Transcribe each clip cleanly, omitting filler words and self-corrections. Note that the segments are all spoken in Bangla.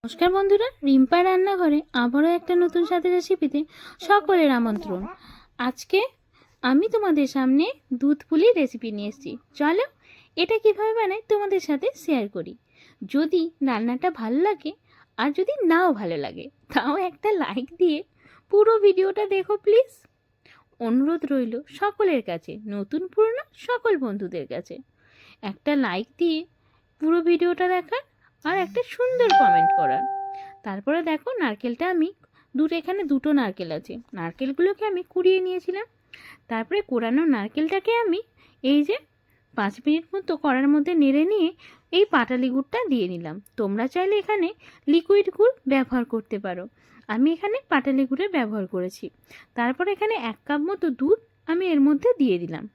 নমস্কার বন্ধুরা, রিম্পা রান্নাঘরে আবারও একটা নতুন স্বাদের রেসিপিতে সকলের আমন্ত্রণ। আজকে আমি তোমাদের সামনে দুধ পুলির রেসিপি নিয়ে এসেছি। চলো এটা কিভাবে বানাই তোমাদের সাথে শেয়ার করি। যদি রান্নাটা ভালো লাগে আর যদি নাও ভালো লাগে তাও একটা লাইক দিয়ে পুরো ভিডিওটা দেখো প্লিজ। অনুরোধ রইল সকলের কাছে, নতুন পুরনো সকল বন্ধুদের কাছে একটা লাইক দিয়ে পুরো ভিডিওটা দেখার আর একটা সুন্দর কমেন্ট করার। তারপরে দেখো নারকেলটা আমি এখানে দুটো নারকেল আছে, নারকেলগুলোকে আমি কুড়িয়ে নিয়েছিলাম। তারপরে কোরানো নারকেলটাকে আমি এই যে 5 মিনিট মতো কড়ার মধ্যে নেড়ে নিয়ে এই পাটালি গুড়টা দিয়ে নিলাম। তোমরা চাইলে এখানে লিকুইড গুড় ব্যবহার করতে পারো, আমি এখানে পাটালি গুড়ের ব্যবহার করেছি। তারপরে এখানে 1 কাপ মতো দুধ আমি এর মধ্যে দিয়ে দিলাম।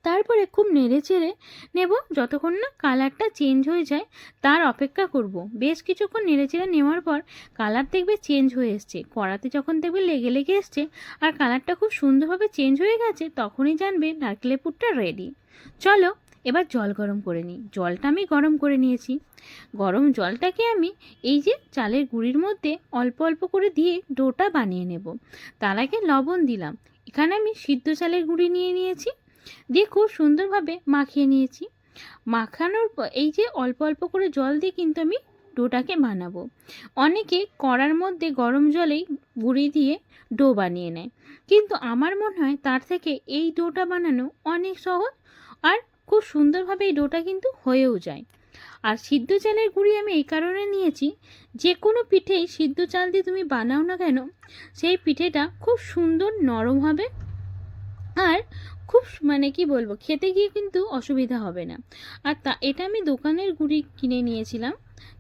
তারপরে খুব নেড়ে চেড়ে নেব, যতক্ষণ না কালারটা চেঞ্জ হয়ে যায় তার অপেক্ষা করব। বেশ কিছুক্ষণ নেড়ে চেড়ে নেওয়ার পর কালার দেখবে চেঞ্জ হয়ে এসছে, কড়াতে যখন দেখবে লেগে লেগে এসছে আর কালারটা খুব সুন্দরভাবে চেঞ্জ হয়ে গেছে, তখনই জানবে নারকেলের পুরটা রেডি। চলো এবার জল গরম করে নিই। জলটা আমি গরম করে নিয়েছি। গরম জলটাকে আমি এই যে চালের গুঁড়ির মধ্যে অল্প অল্প করে দিয়ে ডোটা বানিয়ে নেব। তার আগে লবণ দিলাম। এখানে আমি সিদ্ধ চালের গুঁড়ি নিয়ে নিয়েছি, দিয়ে খুব সুন্দরভাবে মাখিয়ে নিয়েছি। মাখানোর পর এই যে অল্প অল্প করে জল দিয়ে কিন্তু আমি ডোটাকে বানাবো। অনেকে কড়ার মধ্যে গরম জলেই গুঁড়ি দিয়ে ডো বানিয়ে নেয়, কিন্তু আমার মনে হয় তার থেকে এই ডোটা বানানো অনেক সহজ আর খুব সুন্দরভাবে এই ডোটা কিন্তু হয়েও যায়। আর সিদ্ধ চালের গুঁড়ি আমি এই কারণে নিয়েছি, যে কোনো পিঠেই সিদ্ধ চাল দিয়ে তুমি বানাও না কেন সেই পিঠেটা খুব সুন্দর নরম হবে আর খুব কি বলবো, খেতে গিয়ে কিন্তু অসুবিধা হবে না। আর এটা আমি দোকানের গুঁড়ি কিনে নিয়েছিলাম,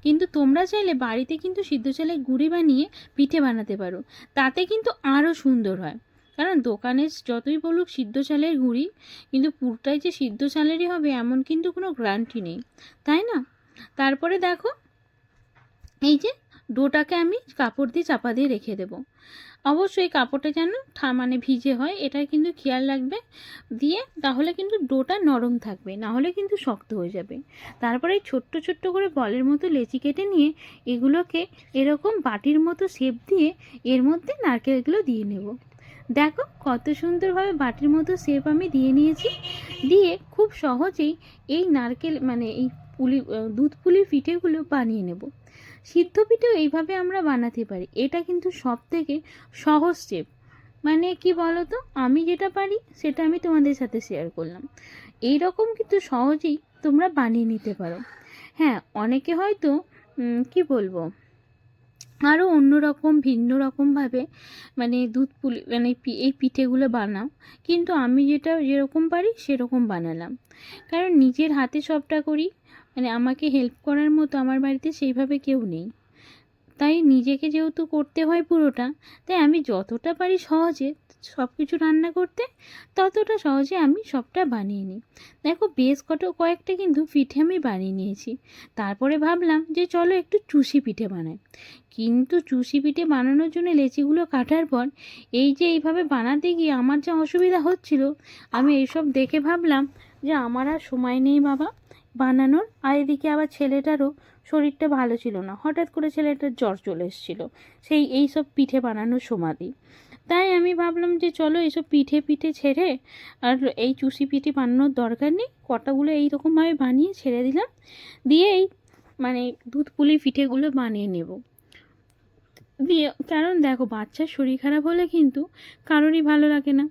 কিন্তু তোমরা চাইলে বাড়িতে কিন্তু সিদ্ধ চালের গুঁড়ি বানিয়ে পিঠে বানাতে পারো, তাতে কিন্তু আরও সুন্দর হয়। কারণ দোকানে যতই বলুক সিদ্ধ চালের গুঁড়ি, কিন্তু পুরটাই যে সিদ্ধ চালেরই হবে এমন কিন্তু কোনো গ্যারান্টি নেই, তাই না? তারপরে দেখো এই যে ডোটাকে আমি কাপড় দিয়ে চাপা দিয়ে রেখে দেবো। অবশ্যই কাপড়টা যেন ভিজে হয়, এটা কিন্তু খেয়াল রাখবে। দিয়ে তাহলে কিন্তু ডোটা নরম থাকবে, না হলে কিন্তু শক্ত হয়ে যাবে। তারপরে ছোট্ট ছোট্ট করে বলের মতো লেচি কেটে নিয়ে এগুলোকে এরকম বাটির মতো শেপ দিয়ে এর মধ্যে নারকেলগুলো দিয়ে নেব। দেখো কত সুন্দরভাবে বাটির মতো শেপ আমি দিয়ে নিয়েছি। দিয়ে খুব সহজেই এই নারকেল এই দুধ পুলির পিঠেগুলো বানিয়ে নেব। সিদ্ধ পিঠেও এইভাবে আমরা বানাতে পারি, এটা কিন্তু সব থেকে সহজ স্টেপ। কি বলো তো, আমি যেটা পারি সেটা আমি তোমাদের সাথে শেয়ার করলাম। এই রকম কিন্তু সহজেই তোমরা বানিয়ে নিতে পারো। হ্যাঁ, অনেকে হয়তো কি বলবো আরও অন্যরকম ভিন্ন রকমভাবে দুধ পুলি এই পিঠেগুলো বানাও, কিন্তু আমি যেরকম পারি সেরকম বানালাম। কারণ নিজের হাতে সবটা করি, আমাকে হেল্প করার মতো আমার বাড়িতে সেইভাবে কেউ নেই, তাই নিজেকে যেহেতু করতে হয় পুরোটা, তাই আমি যতটা পারি সহজে সব কিছু রান্না করতে ততটা সহজে আমি সবটা বানিয়ে নিই। দেখো বেশ কয়েকটা কিন্তু পিঠে আমি বানিয়ে নিয়েছি। তারপরে ভাবলাম যে চলো একটু চুষি পিঠে বানাই। কিন্তু চুষি পিঠে বানানোর জন্য লেচিগুলো কাটার পর এই যে এইভাবে বানাতে গিয়ে আমার যা অসুবিধা হচ্ছিল, আমি এইসব দেখে ভাবলাম যে আমার আর সময় নেই বাবা বানানোর। আর এদিকে আবার ছেলেটারও শরীরটা ভালো ছিল না, হঠাৎ করে ছেলেটার জ্বর চলে এসেছিলো এই সব পিঠে বানানোর সময়তেই। তাই আমি ভাবলাম যে চলো এইসব পিঠে ছেড়ে আর এই চুষি পিঠে বানানোর দরকার নেই, কটাগুলো এইরকমভাবে বানিয়ে ছেড়ে দিলাম। দিয়ে এই দুধ পুলি পিঠেগুলো বানিয়ে নেব। দিয়ে কারণ দেখো বাচ্চার শরীর খারাপ হলে কিন্তু কারোরই ভালো লাগে না,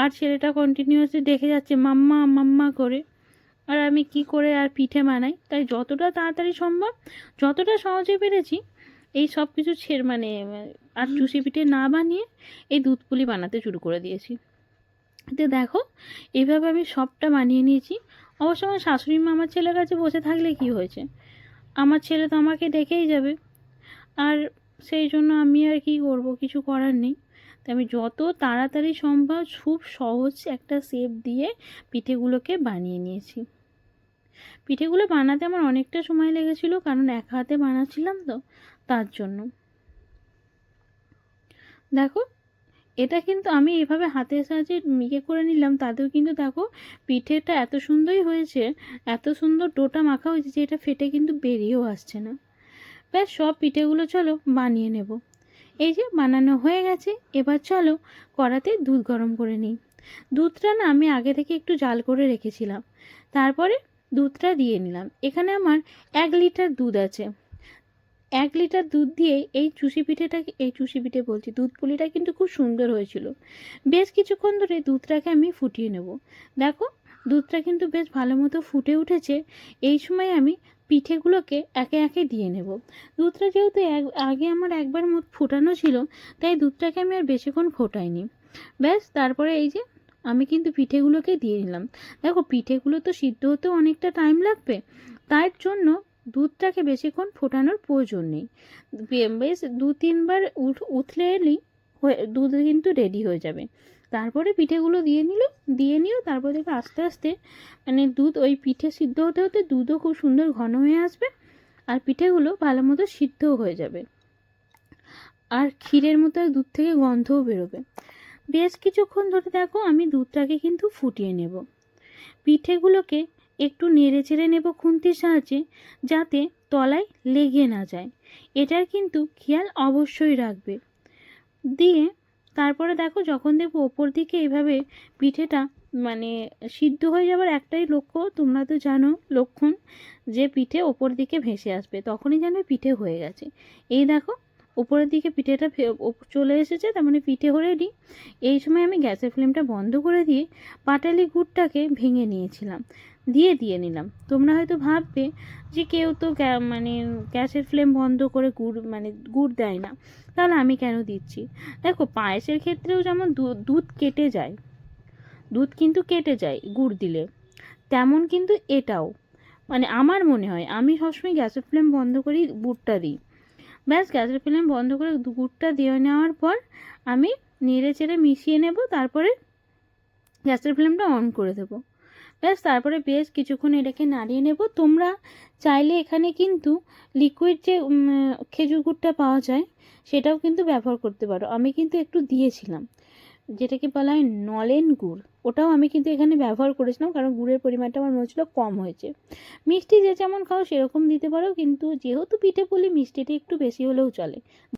আর ছেলেটা কন্টিনিউয়াসলি দেখে যাচ্ছে মাম্মা মাম্মা করে, আর আমি কি করে আর পিঠে বানাই। তাই যতটা তাড়াতাড়ি সম্ভব, যতটা সহজে পেরেছি এই সব কিছু আর চুষি পিঠে না বানিয়ে এই দুধ পুলি বানাতে শুরু করে দিয়েছি। তো দেখো এইভাবে আমি সবটা বানিয়ে নিয়েছি। অবশ্য আমার শাশুড়ি মা আমার ছেলের কাছে বসে থাকলে কি হয়েছে, আমার ছেলে তো আমাকে দেখেই যাবে, আর সেই জন্য আমি আর কি করব, কিছু করার নেই। তাই আমি যত তাড়াতাড়ি সম্ভব খুব সহজ একটা শেপ দিয়ে পিঠেগুলোকে বানিয়ে নিয়েছি। পিঠেগুলো বানাতে আমার অনেকটা সময় লেগেছিল, কারণ এক হাতে বানাচ্ছিলাম তো, তার জন্য। দেখো এটা কিন্তু আমি এভাবে হাতের সাহায্যে করে নিলাম, তাতেও কিন্তু দেখো পিঠেটা এত সুন্দরই হয়েছে, এত সুন্দর ডোটা মাখা হয়েছে যে এটা ফেটে কিন্তু বেরিয়েও আসছে না। ব্যাস সব পিঠেগুলো চলো বানিয়ে নেব। এই যে বানানো হয়ে গেছে, এবার চলো কড়াতে দুধ গরম করে নিই। দুধটা না আমি আগে থেকে একটু জাল করে রেখেছিলাম, তারপরে দুধটা দিয়ে নিলাম। এখানে আমার 1 লিটার দুধ আছে। 1 লিটার দুধ দিয়ে এই চুষি পিঠে বলছি, দুধ পুলিটা কিন্তু খুব সুন্দর হয়েছিল। বেশ কিছুক্ষণ ধরে দুধটাকে আমি ফুটিয়ে নেব। দেখো দুধটা কিন্তু বেশ ভালো মতো ফুটে উঠেছে। এই সময় আমি পিঠেগুলোকে একে একে দিয়ে নেব। দুধটা যেহেতু আগে আমার একবার ফোটানো ছিল, তাই দুধটাকে আমি আর বেশিক্ষণ ফোটাইনি। ব্যাস তারপরে এই যে আমি কিন্তু পিঠেগুলোকে দিয়ে নিলাম। দেখো পিঠেগুলো তো সিদ্ধ হতেও অনেকটা টাইম লাগবে, তার জন্য দুধটাকে বেশিক্ষণ ফোটানোর প্রয়োজন নেই। বেশ 2-3 বার উথলে এলেই দুধ কিন্তু রেডি হয়ে যাবে। তারপরে পিঠেগুলো দিয়ে নিও। তারপরে দেখবে আস্তে আস্তে মানে দুধ ওই পিঠে সিদ্ধ হতে হতে দুধও খুব সুন্দর ঘন হয়ে আসবে, আর পিঠেগুলো ভালো মতো সিদ্ধও হয়ে যাবে, আর ক্ষীরের মতো দুধ থেকে গন্ধও বেরোবে। বেশ কিছুক্ষণ ধরে দেখো আমি দুধটাকে কিন্তু ফুটিয়ে নেব। পিঠেগুলোকে একটু নেড়ে চেড়ে নেব খুন্তির সাহায্যে, যাতে তলায় লেগে না যায়। এটার কিন্তু খেয়াল অবশ্যই রাখবে। দিয়ে তারপরে দেখো যখন দেখবো ওপর দিকে এভাবে পিঠেটা মানে সিদ্ধ হয়ে যাবার একটাই লক্ষ্য, তোমরা তো জানো লক্ষণ, যে পিঠে ওপর দিকে ভেসে আসবে, তখনই জানবে পিঠে হয়ে গেছে। এই দেখো উপরের দিকে পিঠেটা চলে এসেছে, তার মানে পিঠে রেডি। এই সময় আমি গ্যাসের ফ্লেমটা বন্ধ করে দিয়ে পাটালি গুড়টাকে ভেঙে নিয়েছিলাম, দিয়ে নিলাম। তোমরা হয়তো ভাববে যে কেউ তো মানে গ্যাসের ফ্লেম বন্ধ করে গুড় দেয় না, তাহলে আমি কেন দিচ্ছি। দেখো পায়েসের ক্ষেত্রেও যেমন দুধ কেটে যায়, দুধ কিন্তু কেটে যায় গুড় দিলে, তেমন কিন্তু এটাও মানে আমার মনে হয় আমি সবসময় গ্যাসের ফ্লেম বন্ধ করেই গুড়টা দিই। ব্যাস গ্যাসের ফ্লেম বন্ধ করে গুড়টা দিয়ে নেওয়ার পর আমি নেড়ে চেড়ে মিশিয়ে নেব, তারপরে গ্যাসের ফ্লেমটা অন করে দেবো। ব্যাস তারপরে বেশ কিছুক্ষণ এটাকে নাড়িয়ে নেব। তোমরা চাইলে এখানে কিন্তু লিকুইড যে খেজুর গুড়টা পাওয়া যায় সেটাও কিন্তু ব্যবহার করতে পারো। আমি কিন্তু একটু দিয়েছিলাম, যেটাকে বলা হয় নলেন গুড়, ওটাও আমি কিন্তু এখানে ব্যবহার করেছিলাম, কারণ গুড়ের পরিমাণটা আমার মনে হচ্ছিলো কম হয়েছে। মিষ্টি যে যেমন খাও সেরকম দিতে পারো, কিন্তু যেহেতু পিঠে পুলি মিষ্টিটা একটু বেশি হলেও চলে।